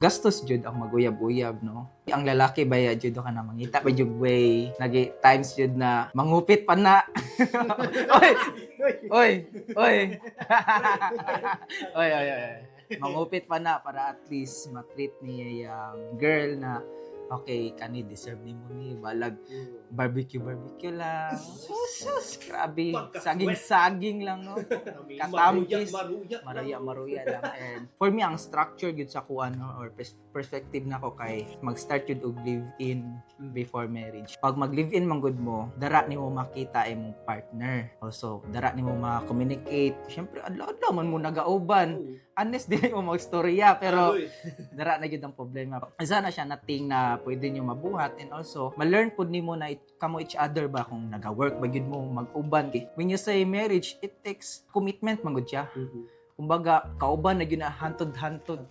Gastos jud ang maguyab-uyab, no? Ang lalaki baya jud ka na mangita pa jud way nagi times jud na mangupit pa na. Oy, oy, oy. Oy, oy, oy. Mangupit pa na para at least matreat niya yung girl na okay, kani deserve ni mo ni balag barbecue lang. Sus, grabe. Saging lang, no? Katampis. Maruya lang. And for me, ang structure yun sa kuan, no, or perspective na ko kay mag-start yun og live-in before marriage. Pag mag-live-in man good mo, dara ni mo makita imong partner. Also, dara ni mo ma-communicate. Siyempre, adlaw man mo nagauban. Honest din mo mag-storya, pero dara na yun ang problema. Isa na siya nating na pwede nyo mabuhat, and also, ma-learn po ni mo na kamo each other ba kung nag-work ba yun mo mag-uban. When you say marriage, it takes commitment man gud siya. Kumbaga, kauban na yun na hantod-hantod.